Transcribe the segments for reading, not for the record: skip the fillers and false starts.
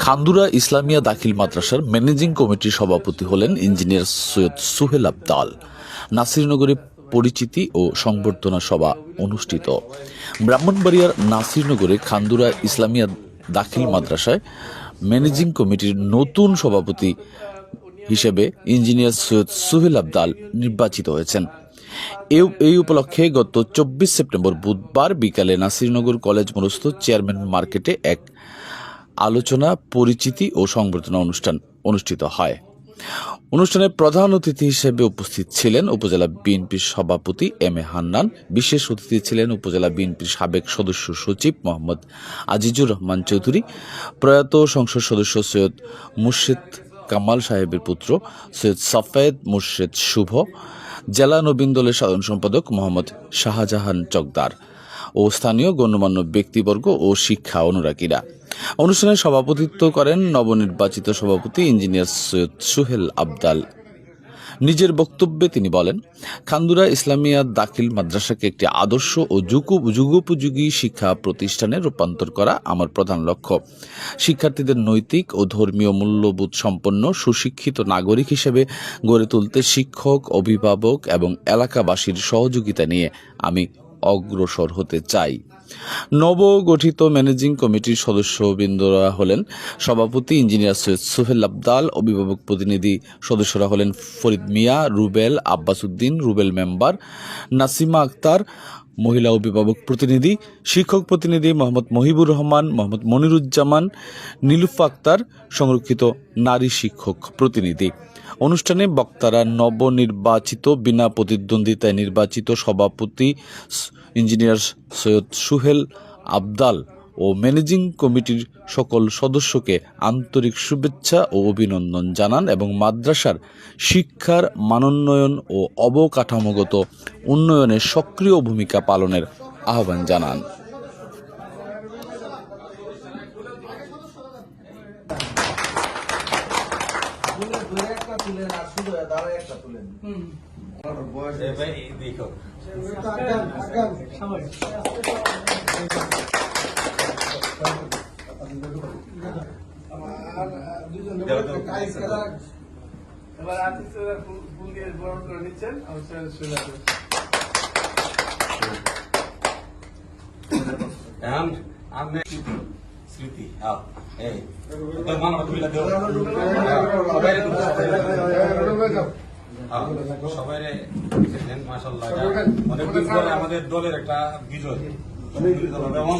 খান্দুরা ইসলামিয়া দাখিল মাদ্রাসার ম্যানেজিং কমিটির সভাপতি হলেন ইঞ্জিনিয়ার সৈয়দ সুহেল আবদাল। নাসিরনগরে পরিচিতি ও সংবর্ধনা সভা অনুষ্ঠিত। ব্রাহ্মণবাড়িয়ার নাসিরনগরে খান্দুরা ইসলামিয়া দাখিল মাদ্রাসায় ম্যানেজিং কমিটির নতুন সভাপতি হিসেবে ইঞ্জিনিয়ার সৈয়দ সুহেল আবদাল নির্বাচিত হয়েছেন। এই উপলক্ষে গত 24 সেপ্টেম্বর বুধবার বিকালে নাসিরনগর কলেজ মোড়স্থ চেয়ারম্যান মার্কেটে এক আলোচনা, পরিচিতি ও সংবর্ধনা অনুষ্ঠান অনুষ্ঠিত হয়। অনুষ্ঠানে প্রধান অতিথি হিসেবে উপস্থিত ছিলেন উপজেলা বিএনপির সভাপতি এম এ হান্নান। বিশেষ অতিথি ছিলেন উপজেলা বিএনপির সাবেক সদস্য সচিব মোহাম্মদ আজিজুর রহমান চৌধুরী, প্রয়াত সংসদ সদস্য সৈয়দ মুর্শেদ কামাল সাহেবের পুত্র সৈয়দ সাফেদ মুর্শেদ শুভ, জেলা নবীন দলের সাধারণ সম্পাদক মোহাম্মদ শাহজাহান চকদার ও স্থানীয় গণ্যমান্য ব্যক্তিবর্গ ও শিক্ষা অনুরাগীরা। অনুষ্ঠানে সভাপতিত্ব করেন নবনির্বাচিত সভাপতি ইঞ্জিনিয়ার সৈয়দ সুহেল আবদাল। নিজের বক্তব্যে তিনি বলেন, খান্দুরা ইসলামিয়া দাখিল মাদ্রাসাকে একটি আদর্শ ও যুগোপযোগী শিক্ষা প্রতিষ্ঠানে রূপান্তর করা আমার প্রধান লক্ষ্য। শিক্ষার্থীদের নৈতিক ও ধর্মীয় মূল্যবোধ সম্পন্ন সুশিক্ষিত নাগরিক হিসেবে গড়ে তুলতে শিক্ষক, অভিভাবক এবং এলাকাবাসীর সহযোগিতা নিয়ে আমি অগ্রসর হতে চাই। নবগঠিত ম্যানেজিং কমিটির সদস্যবৃন্দরা হলেন সভাপতি ইঞ্জিনিয়ার সৈয়দ সুহেল আবদাল, অভিভাবক প্রতিনিধি সদস্যরা হলেন ফরিদ মিয়া, রুবেল, আব্বাস উদ্দিন, রুবেল মেম্বার, নাসিমা আক্তার, মহিলা অভিভাবক প্রতিনিধি, শিক্ষক প্রতিনিধি মোহাম্মদ মহিবুর রহমান, মোহাম্মদ মনিরুজ্জামান, নীলুফা আক্তার, সংরক্ষিত নারী শিক্ষক প্রতিনিধি। অনুষ্ঠানে বক্তারা নবনির্বাচিত বিনা প্রতিদ্বন্দ্বিতায় নির্বাচিত সভাপতি ইঞ্জিনিয়ার সৈয়দ সুহেল আবদাল ও ম্যানেজিং কমিটির সকল সদস্যকে আন্তরিক শুভেচ্ছা ও অভিনন্দন জানান এবং মাদ্রাসার শিক্ষার মানোন্নয়ন ও অবকাঠামোগত উন্নয়নে সক্রিয় ভূমিকা পালনের আহ্বান জানান। এবার আর্টিস্টরা ফুল দিয়ে বরণ করে নিচ্ছেন। স্মৃতি সবাই মাশাআল্লাহ অনেকদিন পরে আমাদের দলের একটা বিজয় এবং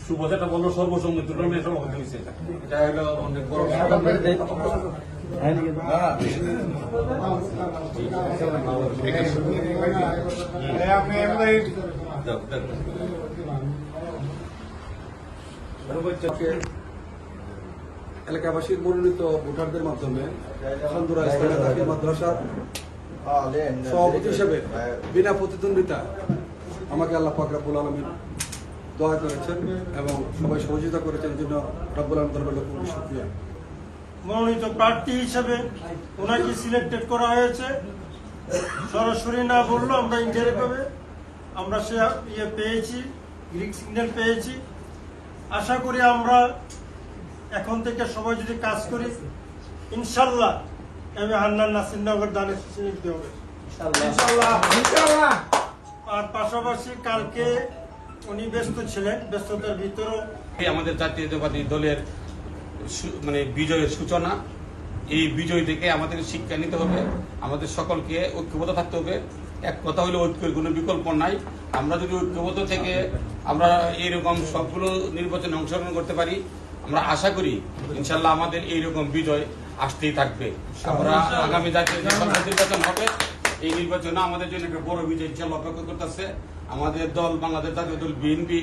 শুভ যেটা বললো সর্বসম্মতি সভাপতি হয়েছে, এটা হলো অনেক বড়। এলাকাবাসীর মনোনীত ভোটারদের মাধ্যমে খান্দুরা ইসলামিয়া দাখিল মাদ্রাসার সভাপতি হিসেবে বিনা প্রতিদ্বন্দ্বিতা আমাকে আল্লাহ পাক রব্বুল আলামিন দোয়া করেছেন এবং সবাই সহযোগিতা করেছেন, এই জন্য রব্বুল আলামিন দরবারে খুবই শুকরিয়া। মনোনীত প্রার্থী হিসেবে ওনাকে সিলেক্টেড করা হয়েছে। সরাসরি না বললো, আমরা ইনডাইরেক্ট ভাবে আমরা সে পেয়েছি, গ্রিন সিগন্যাল পেয়েছি। আশা করি আমরা এখন থেকে সবাই যদি কাজ করি, ইনশাল্লাহ আমি হান্নান নাসিরনগর দানে নিতে হবে আর পাশাপাশি কালকে উনি ব্যস্ত ছিলেন, ব্যস্ততার ভিতরেও আমাদের জাতীয়তাবাদী দলের বিজয়ের সূচনা। এই বিজয় থেকে আমাদের শিক্ষা নিতে হবে, আমাদের সকলকে ঐক্যবদ্ধ থাকতে হবে। এক কথা হলো ঐক্যের কোনো বিকল্প নাই। আমরা যদি ঐক্যবদ্ধ থেকে আমরা এইরকম সবগুলো নির্বাচনে অংশগ্রহণ করতে পারি, আমরা আশা করি ইনশাল্লাহ আমাদের এইরকম বিজয় আসতেই থাকবে। আমরা আগামী জাতীয় নির্বাচন হবে, এই নির্বাচনে আমাদের জন্য একটা বড় বিজয় ইনশাল্লাহ অপেক্ষা করতেছে। আমাদের দল বাংলাদেশ জাতীয় দল বিএনপি